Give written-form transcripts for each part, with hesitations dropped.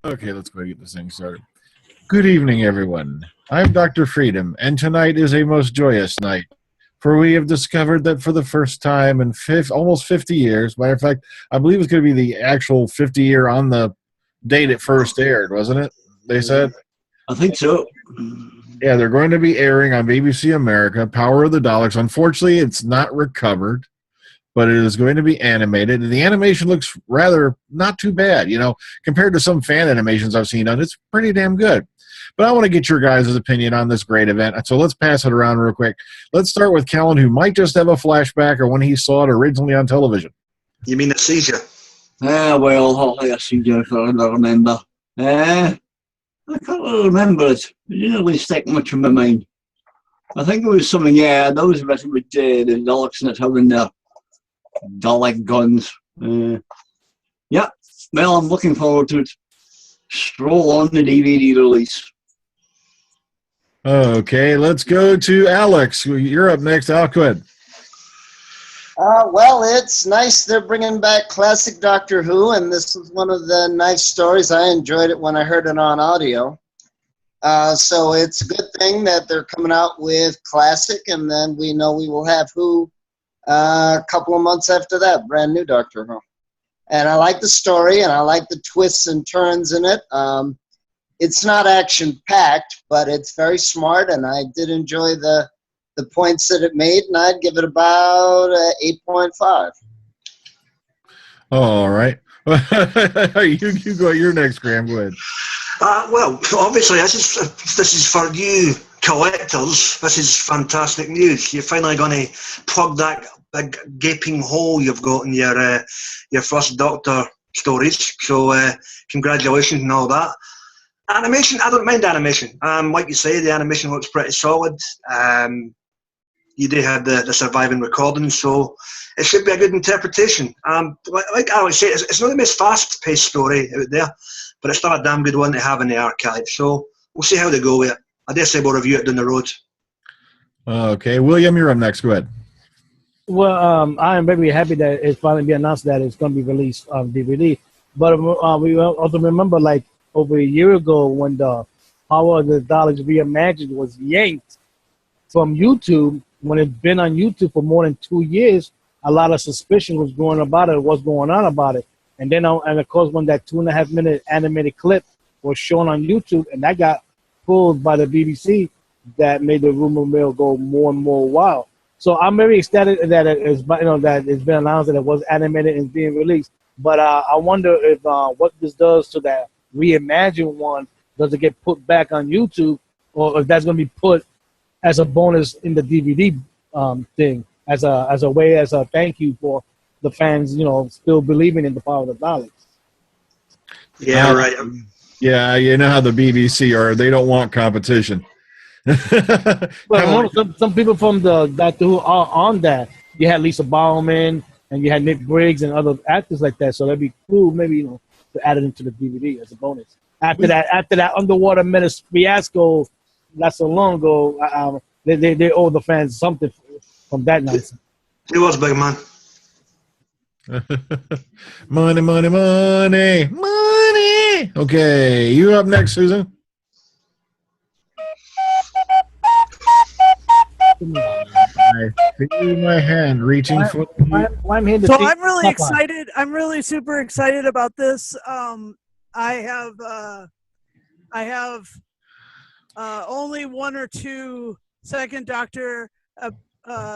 Okay, let's go ahead and get this thing started. Good evening, everyone. I'm Dr. Freedom, and tonight is a most joyous night, for we have discovered that for the first time in almost 50 years, matter of fact, I believe it's going to be the actual 50-year on the date it first aired, wasn't it? They said? I think so. Yeah, they're going to be airing on BBC America, Power of the Daleks. Unfortunately, it's not recovered, but it is going to be animated. And the animation looks rather not too bad, compared to some fan animations I've seen on it. It's pretty damn good. But I want to get your guys' opinion on this great event. So let's pass it around real quick. Let's start with Callan, who might just have a flashback or when he saw it originally on television. You mean the seizure? Well, hopefully a seizure if I remember. I can't really remember it. It didn't really stick much in my mind. I think it was something, that was a bit with the Daleks and it having their Dalek guns. Well, I'm looking forward to it. Stroll on the DVD release. Okay, let's go to Alex. You're up next. Al, go ahead. Well, it's nice they're bringing back classic Doctor Who, and this is one of the nice stories. I enjoyed it when I heard it on audio. So it's a good thing that they're coming out with classic, and then we know we will have Who a couple of months after that, brand new Doctor Who. And I like the story, and I like the twists and turns in it. It's not action-packed, but it's very smart, and I did enjoy the points that it made, and I'd give it about 8.5. All right. you go. You're next, Graham. Go ahead. Well, obviously, this is for you collectors. This is fantastic news. You're finally going to plug that big gaping hole you've got in your first Doctor stories. So congratulations and all that. Animation, I don't mind animation. Like you say, the animation looks pretty solid. You do have the surviving recording, so it should be a good interpretation. Like Alex said, it's not the most fast-paced story out there, but it's still a damn good one to have in the archive. So we'll see how they go with it. I dare say we'll review it down the road. Okay, William, you're up next. Go ahead. Well, I am very happy that it's finally been announced that it's going to be released on DVD. But we also remember, like, over a year ago when the Power of the Daleks Reimagined was yanked from YouTube. When it's been on YouTube for more than 2 years, a lot of suspicion was going about it, what's going on about it. And then, and of course, when that 2.5-minute animated clip was shown on YouTube, and that got pulled by the BBC, that made the rumor mill go more and more wild. So I'm very ecstatic that it's been announced that it was animated and being released. But I wonder if what this does to that reimagined one, does it get put back on YouTube, or if that's going to be put as a bonus in the DVD thing, as a thank you for the fans, still believing in the Power of the Daleks. Yeah, right. Yeah, you know how the BBC are. They don't want competition. Well, some people from the Doctor Who are on that. You had Lisa Bowerman, and you had Nick Briggs and other actors like that. So that'd be cool, maybe to add it into the DVD as a bonus. After that Underwater Menace fiasco, not so long ago, they owe the fans something from that nonsense. It was big, man. Money, money, money, money. Okay, you up next, Susan. I feel my hand reaching for. I'm really excited. I'm really super excited about this. I have only 1 or 2 Second Doctor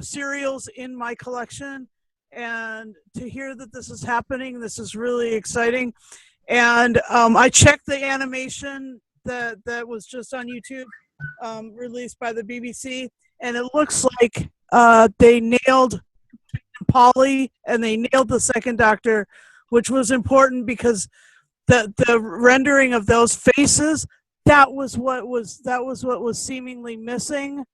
serials in my collection, and to hear that this is happening, this is really exciting. And I checked the animation that was just on YouTube, released by the BBC, and it looks like they nailed Polly and they nailed the Second Doctor, which was important because the rendering of those faces, that was what was seemingly missing,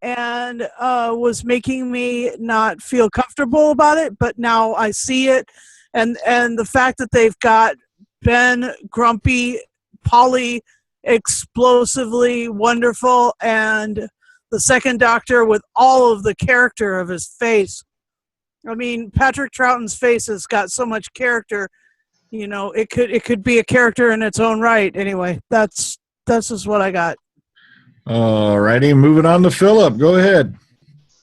and was making me not feel comfortable about it. But now I see it, and the fact that they've got Ben grumpy, Polly explosively wonderful, and the Second Doctor with all of the character of his face. I mean, Patrick Troughton's face has got so much character you know, it could be a character in its own right. Anyway, that's just what I got. All righty, moving on to Philip. Go ahead.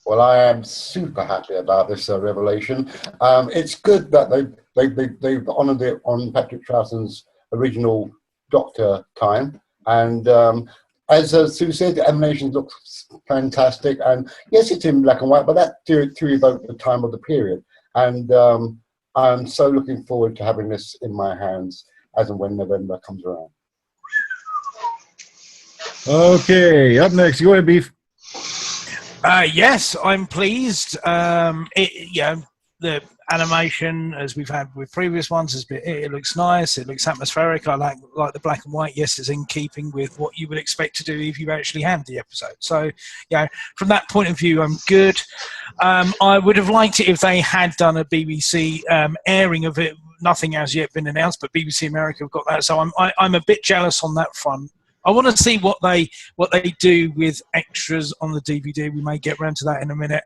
Well, I am super happy about this revelation. It's good that they've honoured it on Patrick Troughton's original Doctor time, and as Sue said, the animation looks fantastic. And yes, it's in black and white, but that to evoke the time of the period. And I'm so looking forward to having this in my hands as and when November comes around. Okay, up next, go ahead, Beef. Yes, I'm pleased. The animation, as we've had with previous ones, it looks nice. It looks atmospheric. I like the black and white. Yes, it's in keeping with what you would expect to do if you actually had the episode. So, from that point of view, I'm good. I would have liked it if they had done a BBC airing of it. Nothing has yet been announced, but BBC America have got that. So I'm a bit jealous on that front. I want to see what they do with extras on the DVD. We may get around to that in a minute.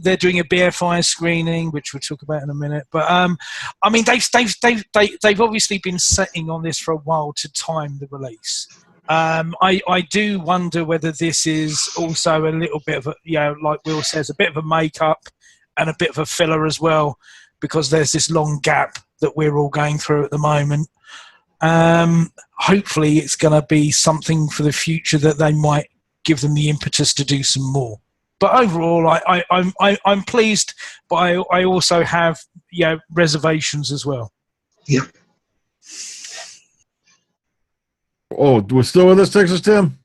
They're doing a BFI screening, which we'll talk about in a minute. But I mean, they've obviously been setting on this for a while to time the release. I do wonder whether this is also a little bit of a, like Will says, a bit of a make-up and a bit of a filler as well, because there's this long gap that we're all going through at the moment. Hopefully it's going to be something for the future that they might give them the impetus to do some more. But overall, I'm pleased, but I also have reservations as well. Yeah. Oh, we're still with us, Texas Tim?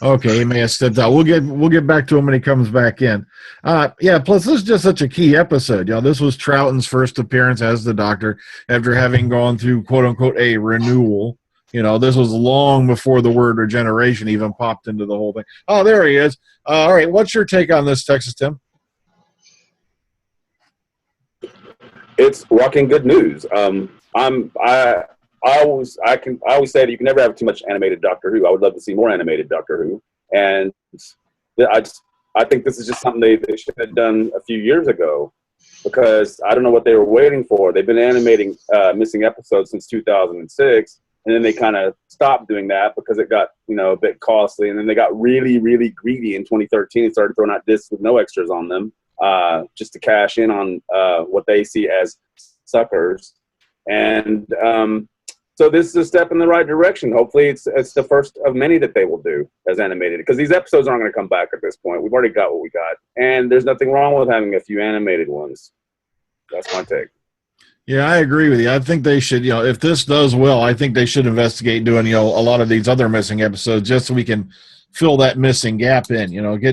Okay, he may have stepped out. We'll get back to him when he comes back in. Plus this is just such a key episode. This was Troughton's first appearance as the Doctor after having gone through quote unquote a renewal. This was long before the word regeneration even popped into the whole thing. Oh, there he is. All right, what's your take on this, Texas Tim? It's walking good news. I always say that you can never have too much animated Doctor Who. I would love to see more animated Doctor Who, and I think this is just something they should have done a few years ago, because I don't know what they were waiting for. They've been animating missing episodes since 2006, and then they kind of stopped doing that because it got a bit costly, and then they got really, really greedy in 2013 and started throwing out discs with no extras on them, just to cash in on what they see as suckers. And so this is a step in the right direction. Hopefully it's the first of many that they will do as animated, because these episodes aren't going to come back at this point. We've already got what we got, and there's nothing wrong with having a few animated ones. That's my take. Yeah, I agree with you. I think they should, if this does well, I think they should investigate doing, a lot of these other missing episodes just so we can fill that missing gap in,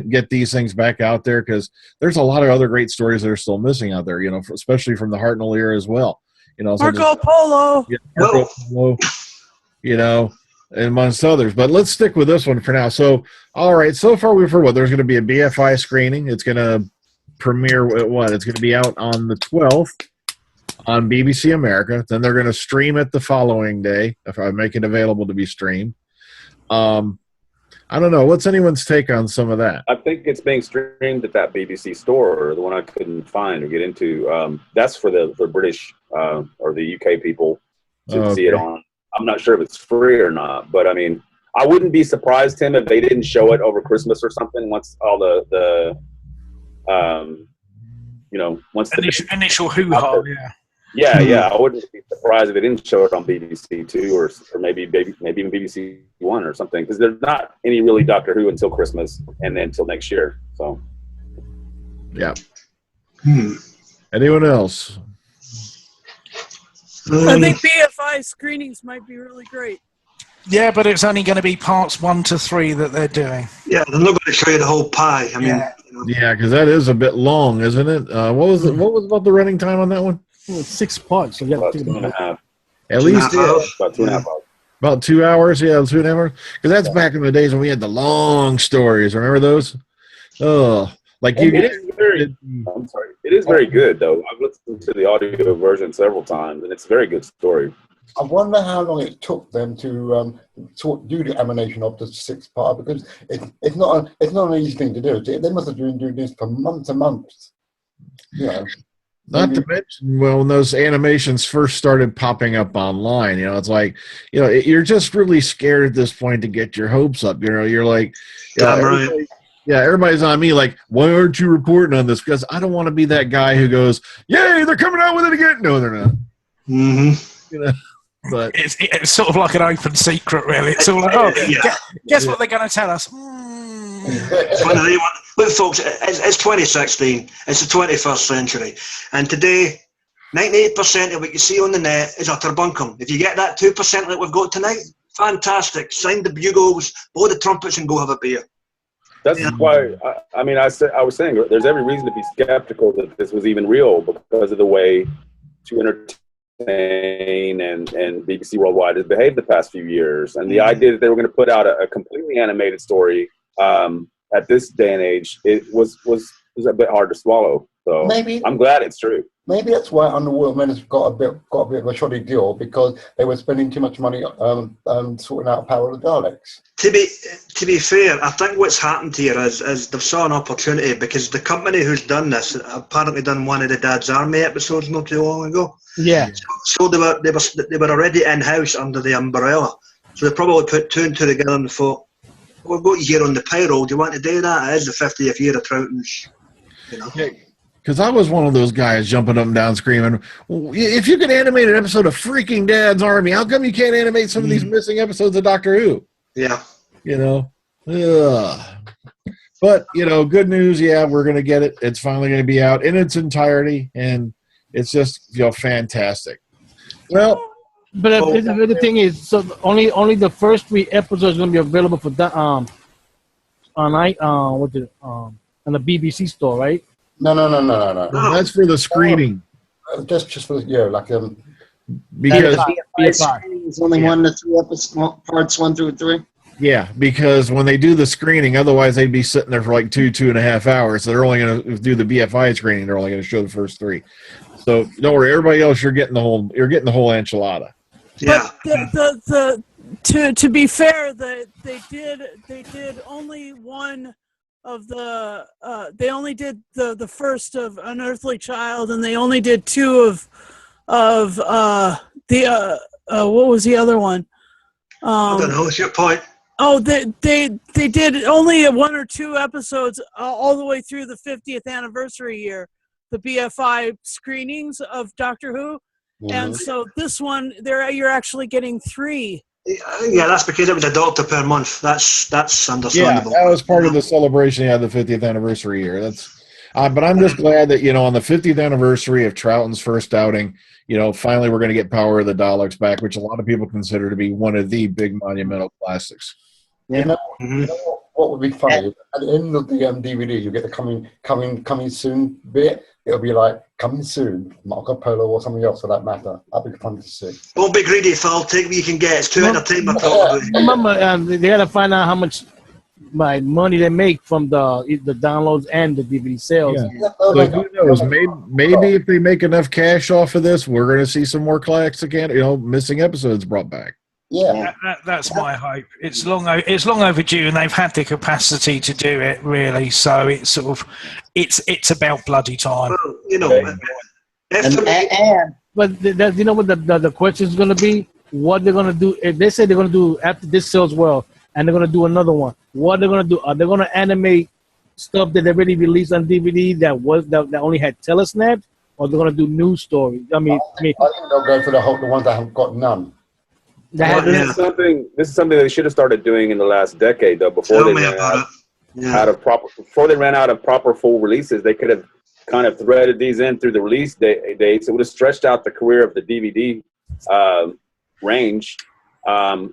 get these things back out there, because there's a lot of other great stories that are still missing out there, especially from the Hartnell era as well. Marco Polo. Yeah, Marco Polo, amongst others. But let's stick with this one for now. So, all right, so far we've heard there's going to be a BFI screening. It's going to premiere It's going to be out on the 12th on BBC America. Then they're going to stream it the following day, if I make it available to be streamed. I don't know. What's anyone's take on some of that? I think it's being streamed at that BBC store, the one I couldn't find or get into. That's for the British or the UK people to see it on. I'm not sure if it's free or not, but I mean, I wouldn't be surprised, Tim, if they didn't show it over Christmas or something. Once all the once the initial hoo-ha, yeah, I wouldn't be surprised if they didn't show it on BBC Two or maybe even BBC One or something, because there's not any really Doctor Who until Christmas and then until next year. So, yeah. Anyone else? I think BFI screenings might be really great. Yeah, but it's only going to be parts 1 to 3 that they're doing. Yeah, they're not going to show you the whole pie. I mean, Yeah, because that is a bit long, isn't it? What was about the running time on that one? Well, 6 parts. So you have to think about it. At least about 2.5 hours. About 2 hours, 2.5 hours. Because that's back in the days when we had the long stories. Remember those? Oh, like you. I'm sorry. It is very good, though. I've listened to the audio version several times, and it's a very good story. I wonder how long it took them to do the animation of the 6th part, because it's not an easy thing to do. They must have been doing this for months and months. Not to mention, well, when those animations first started popping up online, it's like, you're just really scared at this point to get your hopes up. You're like, Right. everybody's on me like, why aren't you reporting on this? Because I don't want to be that guy who goes, yay, they're coming out with it again. No, they're not. Mm-hmm. But it's sort of like an open secret, really. It's all like, guess what they're going to tell us? It's one of the ones. Look, folks, it's 2016. It's the 21st century. And today, 98% of what you see on the net is utter bunkum. If you get that 2% like we've got tonight, fantastic. Sign the bugles, blow the trumpets, and go have a beer. That's why, I was saying, there's every reason to be skeptical that this was even real because of the way to entertain and BBC Worldwide has behaved the past few years. And the idea that they were going to put out a completely animated story at this day and age, it was a bit hard to swallow. So maybe I'm glad it's true. Maybe that's why Underworld Menace got a bit of a shoddy deal, because they were spending too much money sorting out Power of the Daleks. To be fair, I think what's happened here is they've saw an opportunity, because the company who's done this apparently done one of the Dad's Army episodes not too long ago. Yeah. So they were already in house under the umbrella. So they probably put two and two together and thought, we've got you here on the payroll. Do you want to do that? It is the 50th year of Troughton's. Because I was one of those guys jumping up and down screaming, if you could animate an episode of freaking Dad's Army, how come you can't animate some of these missing episodes of Doctor Who? Yeah. But, good news, we're going to get it. It's finally going to be out in its entirety, and it's just, fantastic. Well, but the thing is, so only the first 3 episodes are going to be available for on the BBC store, right? No. That's for the screening. Just for because It's only 1 to 3 episodes, parts 1 through 3. Yeah, because when they do the screening, otherwise they'd be sitting there for like 2.5 hours. So they're only going to do the BFI screening. They're only going to show the first 3. So don't worry, everybody else, you're getting the whole enchilada. Yeah. But to be fair, they did only one of the they only did the first of Unearthly Child, and they only did 2 of the what was the other one? I don't know. What's your point? Oh, they did only 1 or 2 episodes all the way through the 50th anniversary year, the BFI screenings of Doctor Who, and so this one you're actually getting 3. Yeah, that's because it was a doctor per month. That's understandable. Yeah, that was part of the celebration. The 50th anniversary year. That's, but I'm just glad that on the 50th anniversary of Troughton's first outing, finally we're going to get Power of the Daleks back, which a lot of people consider to be one of the big monumental classics. You know what would be funny? At the end of the DVD, you get the coming soon bit. It'll be like coming soon, Marco Polo or something else for that matter. That'd be fun to see. Don't be greedy, Phil. Take what you can get. It's too entertaining. Remember, they got to find out how much money they make from the downloads and the DVD sales. Yeah. So who knows? Maybe if they make enough cash off of this, we're going to see some more classic, missing episodes brought back. Yeah, that's my hope. It's long overdue, and they've had the capacity to do it, really. So it's sort of it's about bloody time. Well, but you know what the question is going to be? What they're going to do? If they say they're going to do after this sells well, and they're going to do another one, what they're going to do? Are they going to animate stuff that they already released on DVD that only had telesnaps, or they're going to do new stories? I think they'll go for the ones that haven't got none. This is something they should have started doing in the last decade, though. Before they ran out of proper full releases, they could have kind of threaded these in through the release dates. It would have stretched out the career of the DVD range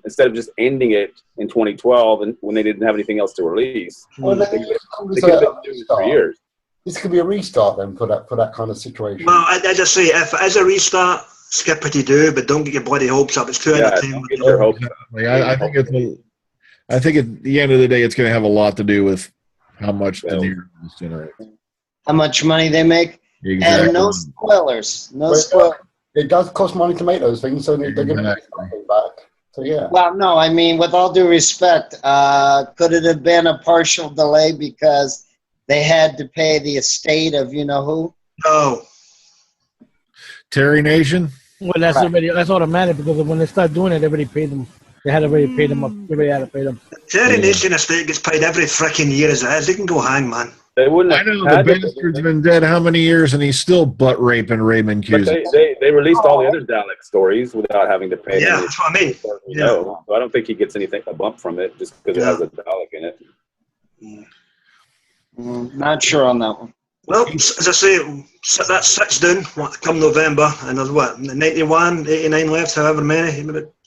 instead of just ending it in 2012 and when they didn't have anything else to release. Well, they could have been doing it for years. This could be a restart then for that kind of situation. Well, I just say, if it is a restart, skip what you do, but don't get your bloody hopes up. It's too entertaining. I think at the end of the day, it's going to have a lot to do with how much the new generate, how much money they make, and no spoilers. It does cost money to make those things, so they're going to get something back. So yeah. Well, no, I mean, with all due respect, could it have been a partial delay because they had to pay the estate of who? No. Terry Nation. Well, that's already that's automatic because when they start doing it, everybody paid them. They had already paid them up. Everybody had to pay them. Terry Nation estate gets paid every frickin' year as it is. They can go hang, man. They wouldn't I have know the had it, bastard's been dead how many years, and he's still butt raping Raymond but Cusick. they released all the other Dalek stories without having to pay Yeah, them. that's what I mean. You know, so I don't think he gets anything a bump from it just because it has a Dalek in it. Not sure on that one. Well, as I say, that sits down come November, and there's what, 91, 89 left, however many.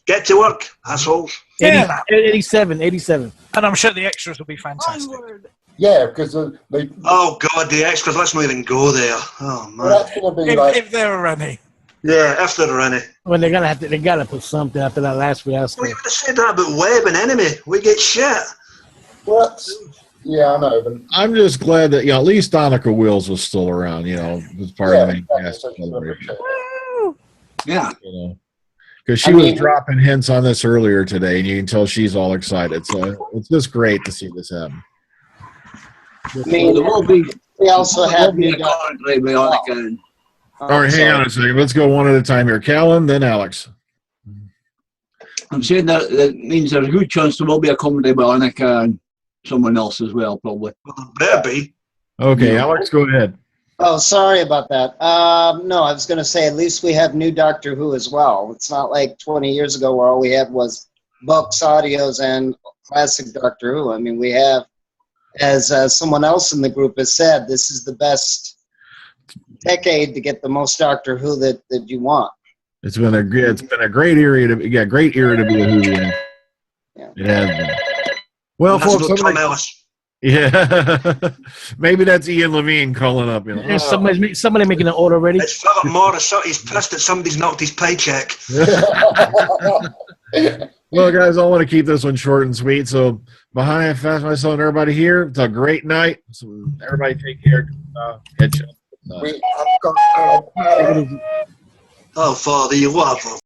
Get to work, assholes. Yeah, 87. and I'm sure the extras will be fantastic. Onward. Yeah, because they. Oh, God, the extras, let's not even go there. Oh, man. Well, that's going to be like. If there are any. Yeah, if there are any. Well, they gotta put something after that last fiasco. Well, you would have said that about Webb and Enemy. We get shit. What? Yeah, I know. But I'm just glad that at least Donica Wills was still around. As part of the main cast of Celebration. Yeah. Because she was dropping hints on this earlier today, and you can tell she's all excited. So it's just great to see this happen. I mean, we also have new Doctor. All right, hang on a second. Let's go one at a time here. Callan, then Alex. I'm saying that means there's a good chance there will be a comedy by Annika and someone else as well, probably. Well, better be. Okay, Alex, go ahead. Oh, sorry about that. No, I was going to say at least we have new Doctor Who as well. It's not like 20 years ago where all we had was books, audios, and classic Doctor Who. I mean, we have, as someone else in the group has said, this is the best decade to get the most Doctor Who that you want. It's been a great era to be a Whovian. Yeah. It has been. Well, That's folks, no Tom Ellis. yeah, maybe that's Ian Levine calling up. There's somebody making an order already. It's Philip Morris. He's pissed that somebody's knocked his paycheck. Well, guys, I want to keep this one short and sweet. So, behind Fast Myself and everybody here, it's a great night. So, everybody take care. Catch up. We have got our Oh, Father, you love him.